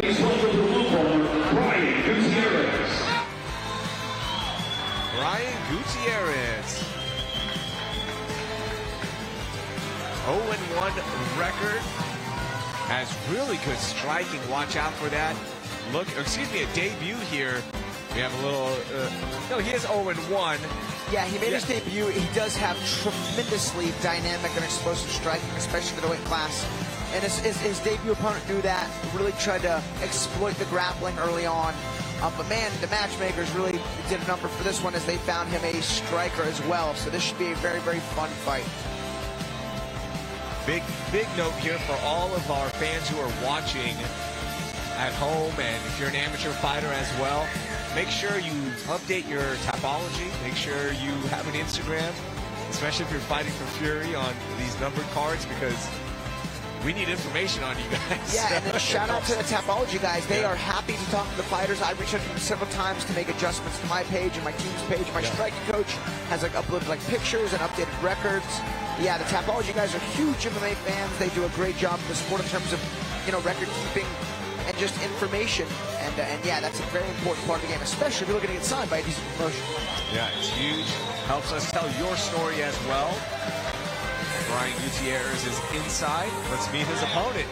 Please welcome the blue corner, Brian Gutierrez. Brian Gutierrez. 0-1 record. Has really good striking. Watch out for that. Look, excuse me, a debut here. We have a little, no, he is 0-1. Yeah, he made his debut. He does have tremendously dynamic and explosive striking, especially for the weight class. And his debut opponent knew that, really tried to exploit the grappling early on. But man, the matchmakers really did a number for this one as they found him a striker as well. So this should be a very, very fun fight. Big note here for all of our fans who are watching at home, and if you're an amateur fighter as well, make sure you update your Tapology. Make sure you have an Instagram, especially if you're fighting for Fury on these numbered cards, because we need information on you guys. Yeah, and then shout out to the Tapology guys. They are happy to talk to the fighters. I reached out to them several times to make adjustments to my page and my team's page. My striking coach has uploaded pictures and updated records. Yeah, the Tapology guys are huge MMA fans. They do a great job in the sport in terms of, record keeping and just information. And yeah, that's a very important part of the game, especially if you're looking to get signed by a decent promotion. Yeah, it's huge. Helps us tell your story as well. Brian Gutierrez is inside. Let's meet his opponent.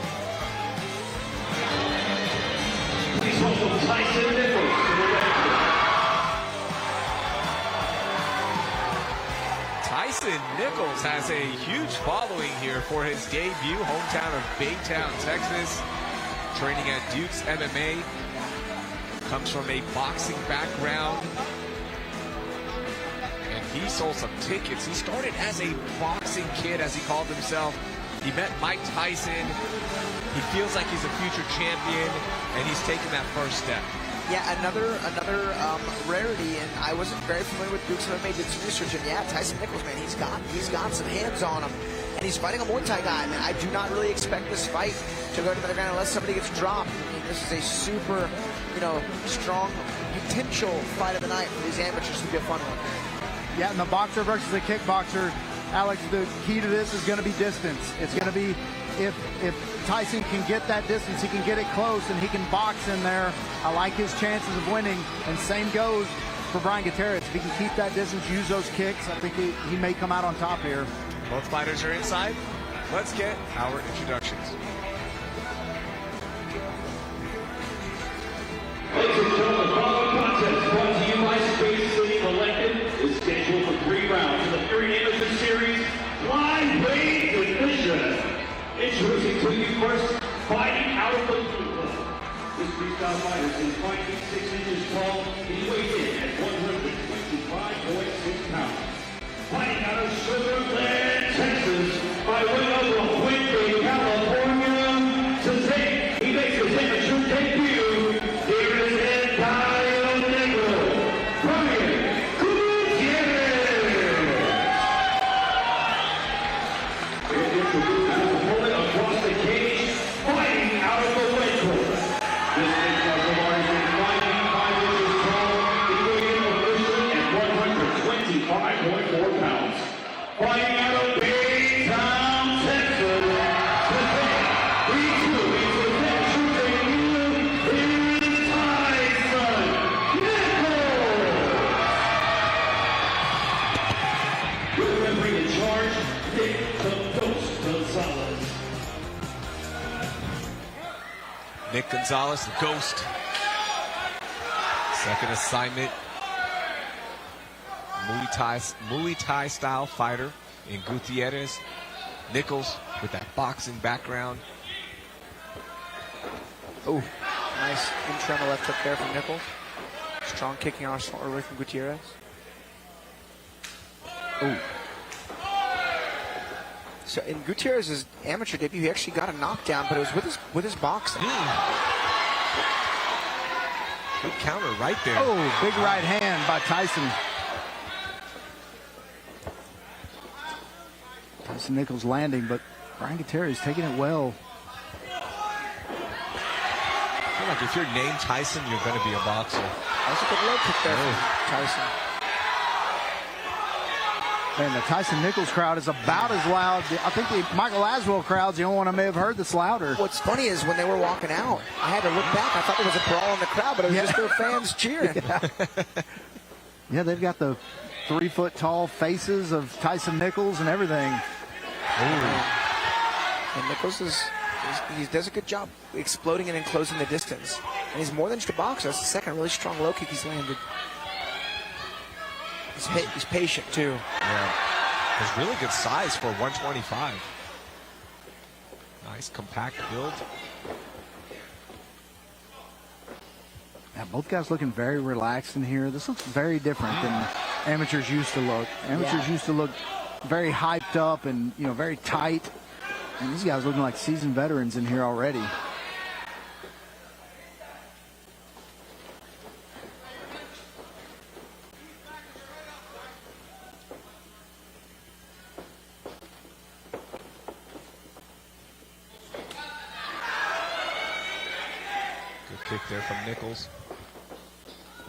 Please welcome Tyson Nichols to the ring. Tyson Nichols has a huge following here for his debut, hometown of Baytown, Texas. Training at Duke's MMA. Comes from a boxing background. And he sold some tickets. He started as a boxing kid, as he called himself. He met Mike Tyson. He feels like he's a future champion, and he's taken that first step. Yeah, another rarity, and I wasn't very familiar with Duke's MMA. Did some research, and yeah, Tyson Nichols, man, he's got some hands on him, and he's fighting a Muay Thai guy. Man, I do not really expect this fight to go to the ground unless somebody gets dropped. I mean, this is a super, strong potential fight of the night for these amateurs to be a fun one. Yeah, and the boxer versus the kickboxer, Alex, the key to this is going to be distance. It's going to be if Tyson can get that distance, he can get it close, and he can box in there. I like his chances of winning, and same goes for Brian Gutierrez. If he can keep that distance, use those kicks, I think he may come out on top here. Both fighters are inside. Let's get our introductions. Ladies and gentlemen, the following contest brought to you by Space City Collective is scheduled for 3 rounds in the Fury Amateur Series Flyweight Division. Introducing to you first, fighting out of the blue club. This freestyle fighter is 5 feet 6 inches tall. He weighs in at 125.6 pounds. Fighting out of Sugar Land, Texas, by way of Whitby, California. Today, he makes his amateur debut. Here is the entire Negro, Brian Gutierrez. And introduces his opponent across the cage, fighting out of the red corner. This mixed martial artist is 5 inches tall, weighing officially at 125.4 pounds. Fighting out of Baytown, Texas. Today, he too makes his amateur debut. Here is Tyson Nichols. Remembering in charge, Nick the Ghost Gonzalez. Nick Gonzalez, the Ghost. Second assignment. Muay Thai style fighter in Gutierrez. Nichols with that boxing background. Oh, nice in the left hook there from Nichols. Strong kicking arsenal early from Gutierrez. Oh. So in Gutierrez's amateur debut, he actually got a knockdown, but it was with his boxing. Good counter right there. Oh, big right hand by Tyson. Tyson Nichols landing, but Brian Gutierrez taking it well. I feel like if you're named Tyson, you're going to be a boxer. That's a good leg kick there from Tyson. And the Tyson Nichols crowd is about as loud. I think the Michael Laswell crowd's the only one I may have heard that's louder. What's funny is when they were walking out, I had to look back. I thought there was a brawl in the crowd, but it was just their fans cheering. Yeah, they've got the 3-foot-tall faces of Tyson Nichols and everything. And Nichols he does a good job exploding and enclosing the distance. And he's more than just a boxer. That's the second really strong low kick he's landed. He's patient, too. Yeah. Has really good size for 125. Nice, compact build. Yeah, both guys looking very relaxed in here. This looks very different than amateurs used to look. Amateurs used to look very hyped up and, very tight. And these guys looking like seasoned veterans in here already. Good kick there from Nichols.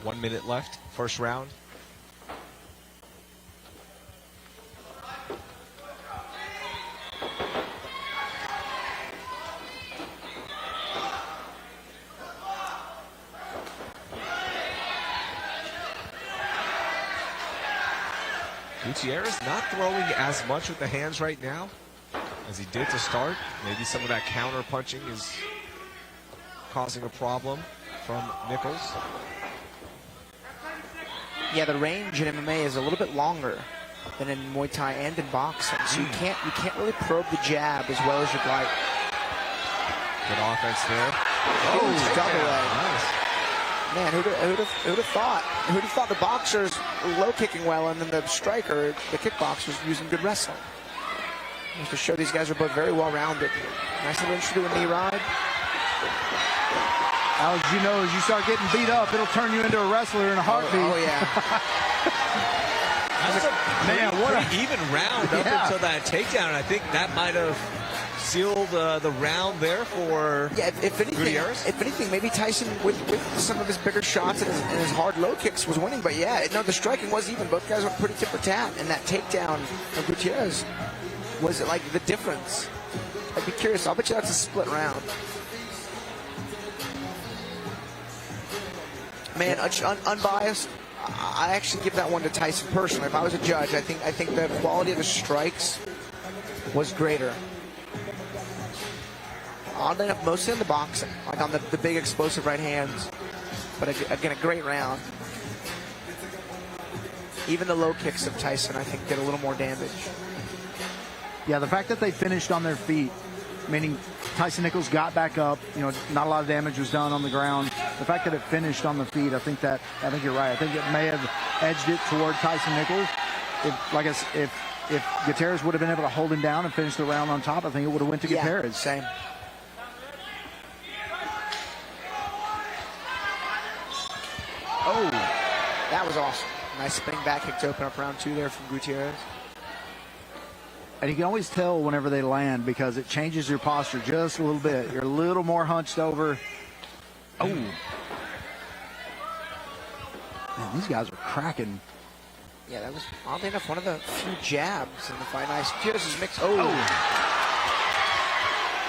1 minute left, first round. Gutierrez not throwing as much with the hands right now as he did to start. Maybe some of that counter punching is causing a problem from Nichols. Yeah, the range in MMA is a little bit longer than in Muay Thai and in boxing, so you can't really probe the jab as well as you'd like. Good offense there. Oh, double leg. Nice. Man, who'd have thought the boxers low kicking well and then the striker, the kickboxers, using good wrestling. Just to show these guys are both very well rounded. Nice little intro to a knee ride. Alex, as you start getting beat up, it'll turn you into a wrestler in a heartbeat. Oh yeah. Man, what an even round up until that takedown. And I think that might have sealed the round there for Gutierrez. If anything, maybe Tyson with some of his bigger shots and his hard low kicks was winning. But yeah, no, the striking was even. Both guys were pretty tit for tat, and that takedown of Gutierrez was like the difference. I'd be curious. I'll bet you that's a split round. Man, unbiased, I actually give that one to Tyson personally. If I was a judge, I think the quality of the strikes was greater. Oddly enough, mostly in the boxing, like on the big explosive right hands. But again, a great round. Even the low kicks of Tyson, I think, did a little more damage. Yeah, the fact that they finished on their feet, meaning Tyson Nichols got back up, not a lot of damage was done on the ground. The fact that it finished on the feet, I think you're right. I think it may have edged it toward Tyson Nichols. If Gutierrez would have been able to hold him down and finish the round on top, I think it would have went to Gutierrez. Same. Oh, that was awesome. Nice spinning back kick to open up round 2 there from Gutierrez. And you can always tell whenever they land because it changes your posture just a little bit. You're a little more hunched over. Oh. Man, these guys are cracking. Yeah, that was, oddly enough, one of the few jabs in the fight. Nice. Gutierrez is mixed. Oh.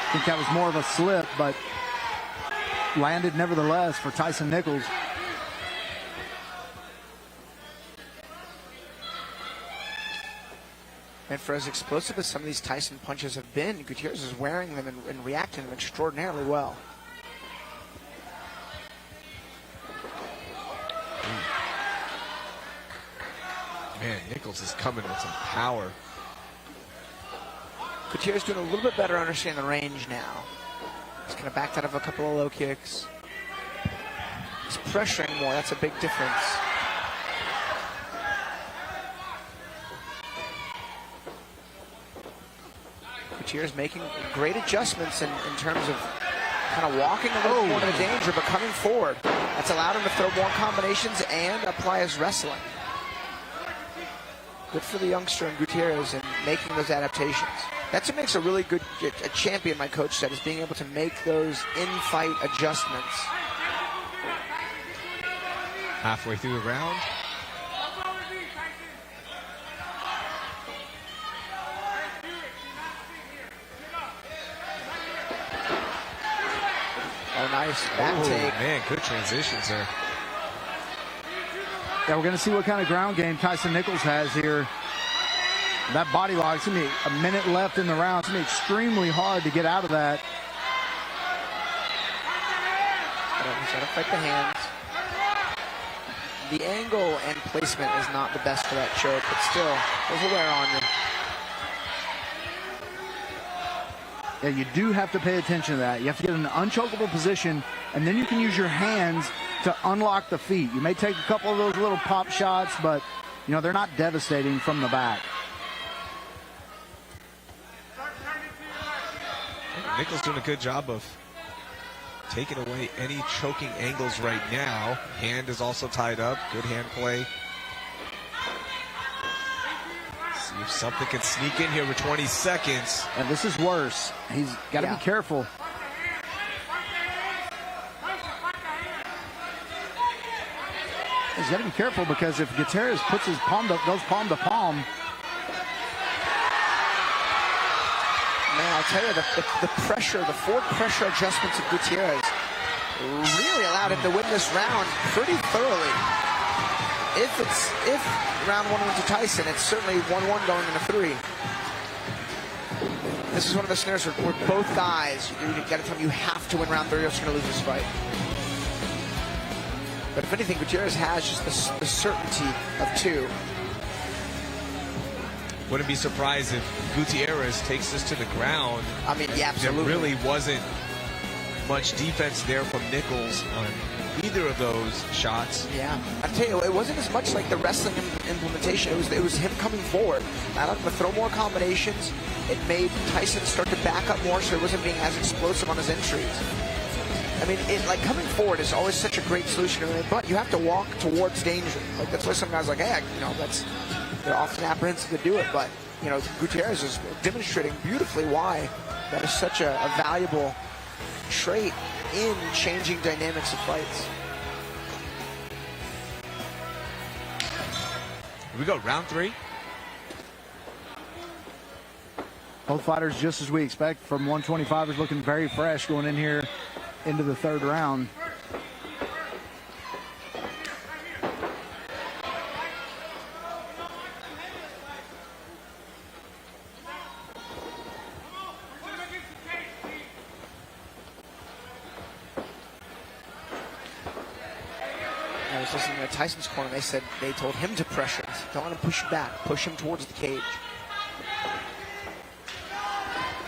I think that was more of a slip, but landed nevertheless for Tyson Nichols. And for as explosive as some of these Tyson punches have been, Gutierrez is wearing them and reacting to them extraordinarily well. Man, Nichols is coming with some power. Gutierrez doing a little bit better understanding the range now. He's kind of backed out of a couple of low kicks. He's pressuring more. That's a big difference. Gutierrez making great adjustments in terms of kind of walking a little more to the danger, but coming forward. That's allowed him to throw more combinations and apply his wrestling. Good for the youngster and Gutierrez in making those adaptations. That's what makes a really good champion, my coach said, is being able to make those in-fight adjustments. Halfway through the round. Oh, nice back take. Man, good transitions there. Yeah, we're going to see what kind of ground game Tyson Nichols has here. That body lock, it's going to be a minute left in the round. It's going to be extremely hard to get out of that. He's got to fight the hands. The angle and placement is not the best for that choke, but still, there's a wear on you. Yeah, you do have to pay attention to that. You have to get in an unchokeable position, and then you can use your hands to unlock the feet. You may take a couple of those little pop shots, but, you know, they're not devastating from the back. Nichols doing a good job of taking away any choking angles right now. Hand is also tied up. Good hand play. See if something can sneak in here with 20 seconds. And this is worse. He's got to be careful. He's got to be careful because if Gutierrez puts his palm to, goes palm to palm. Man, I'll tell you, the pressure, the forward pressure adjustments of Gutierrez really allowed him to win this round pretty thoroughly. If round one went to Tyson, it's certainly 1-1 going into 3. This is one of the scenarios where both guys, you got to tell them you have to win round 3 or else you're going to lose this fight. But if anything, Gutierrez has just the certainty of 2. Wouldn't be surprised if Gutierrez takes this to the ground. I mean, yeah, absolutely. There really wasn't much defense there from Nichols on either of those shots. Yeah, I tell you, it wasn't as much like the wrestling implementation. It was him coming forward. I like to throw more combinations. It made Tyson start to back up more, so he wasn't being as explosive on his entries. I mean, coming forward is always such a great solution, but you have to walk towards danger. Like that's why some guys are like, hey, they're often apprehensive to do it, but Gutierrez is demonstrating beautifully why that is such a valuable trait in changing dynamics of fights. Here we go, round 3. Both fighters, just as we expect from 125ers, looking very fresh going in here into the 3rd round. I was listening to Tyson's corner. They told him to pressure. Don't let him push you back. Push him towards the cage.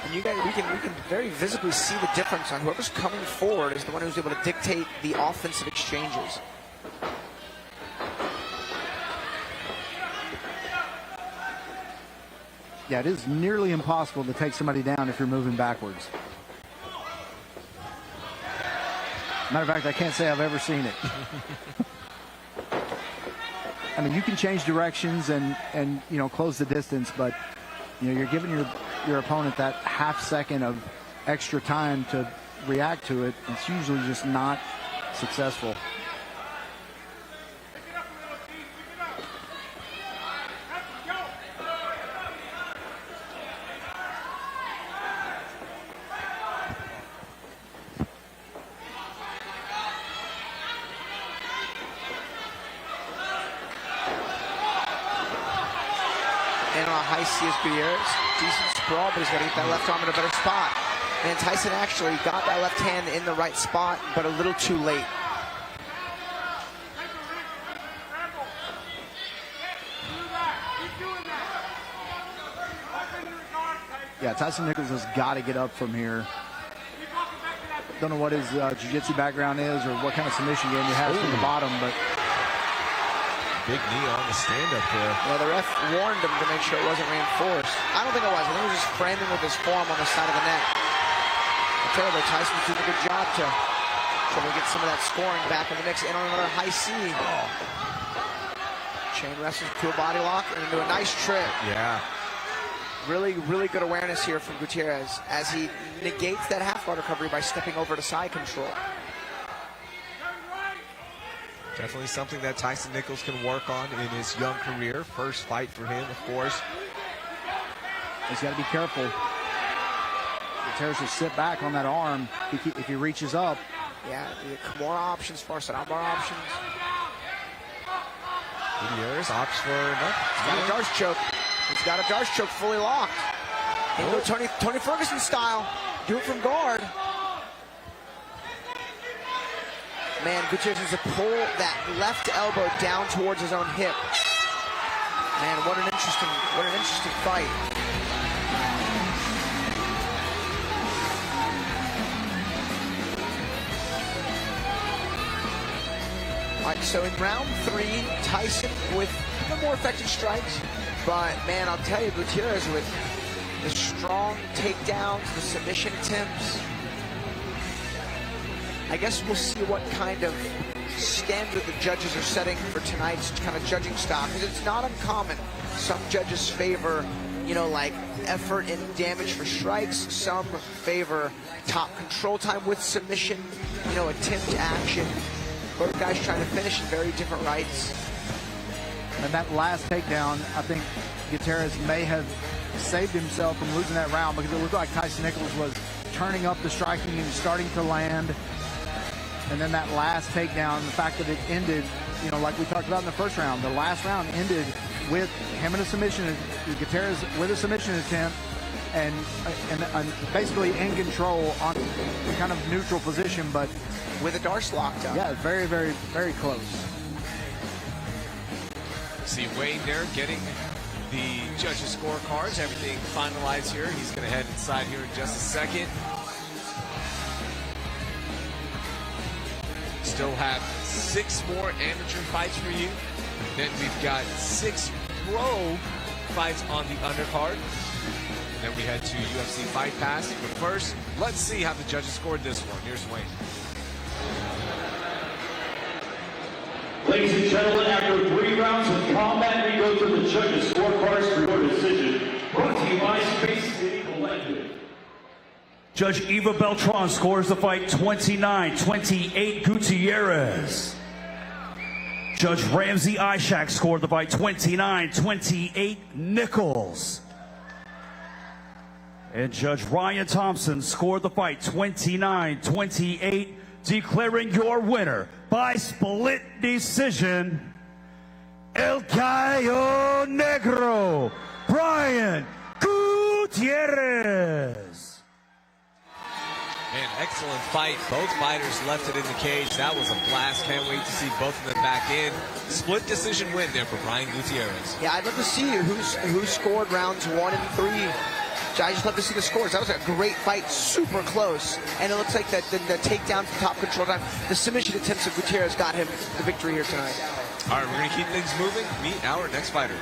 And we can very visibly see the difference on whoever's coming forward is the one who's able to dictate the offensive exchanges. Yeah, it is nearly impossible to take somebody down if you're moving backwards. Matter of fact, I can't say I've ever seen it. I mean, you can change directions and close the distance, but you're giving your opponent that half second of extra time to react to it. It's usually just not successful. Gutierrez, decent sprawl, but he's got to get that left arm in a better spot. And Tyson actually got that left hand in the right spot, but a little too late. Yeah, Tyson Nichols has got to get up from here. Don't know what his jiu-jitsu background is or what kind of submission game he has from the bottom, but big knee on the stand-up there. Yeah, the ref warned him to make sure it wasn't reinforced. I don't think it was. I think it was just framing with his forearm on the side of the neck. I tell you, Tyson's doing a good job to try to get some of that scoring back in the mix. And on another high C. Oh. Chain wrestles to a body lock and into a nice trip. Yeah. Really, really good awareness here from Gutierrez as he negates that half-guard recovery by stepping over to side control. Definitely something that Tyson Nichols can work on in his young career. First fight for him, of course. He's got to be careful. Gutierrez will sit back on that arm if he reaches up. Yeah, the Kimura options, far side armbar options. Gutierrez opts for nothing. He's got a Darce choke. He's got a Darce choke fully locked. And go Tony Ferguson style. Do it from guard. Man, Gutierrez needs to pull that left elbow down towards his own hip. Man, what an interesting fight. All right, so in round 3, Tyson with more effective strikes, but man, I'll tell you, Gutierrez with the strong takedowns, the submission attempts. I guess we'll see what kind of standard the judges are setting for tonight's kind of judging style, because it's not uncommon. Some judges favor, like effort and damage for strikes. Some favor top control time with submission, attempt action. Both guys trying to finish in very different rights. And that last takedown, I think Gutierrez may have saved himself from losing that round, because it looked like Tyson Nichols was turning up the striking and starting to land. And then that last takedown, the fact that it ended, like we talked about in the first round, the last round ended with him in a submission, Gutierrez with a submission attempt, and basically in control on kind of neutral position, but with a Darce locked up. Yeah, very, very, very close. See Wayne there getting the judges' scorecards. Everything finalized here. He's going to head inside here in just a second. Still have 6 more amateur fights for you. Then we've got 6 pro fights on the undercard. And then we head to UFC Fight Pass. But first, let's see how the judges scored this one. Here's Wayne. Ladies and gentlemen, after 3 rounds of combat, we go to the judges' scorecards for your decision. Brought to you by Space City Collective. Judge Eva Beltran scores the fight 29-28 Gutierrez. Judge Ramsey Ishak scored the fight 29-28 Nichols. And Judge Ryan Thompson scored the fight 29-28, declaring your winner by split decision, El Gallo Negro, Brian Gutierrez. An excellent fight. Both fighters left it in the cage. That was a blast. Can't wait to see both of them back in. Split decision win there for Brian Gutierrez. Yeah, I'd love to see who scored rounds 1 and 3. I just love to see the scores. That was a great fight, super close. And it looks like that the takedown from top control time, the submission attempts of Gutierrez got him the victory here tonight. All right, we're going to keep things moving. Meet our next fighter.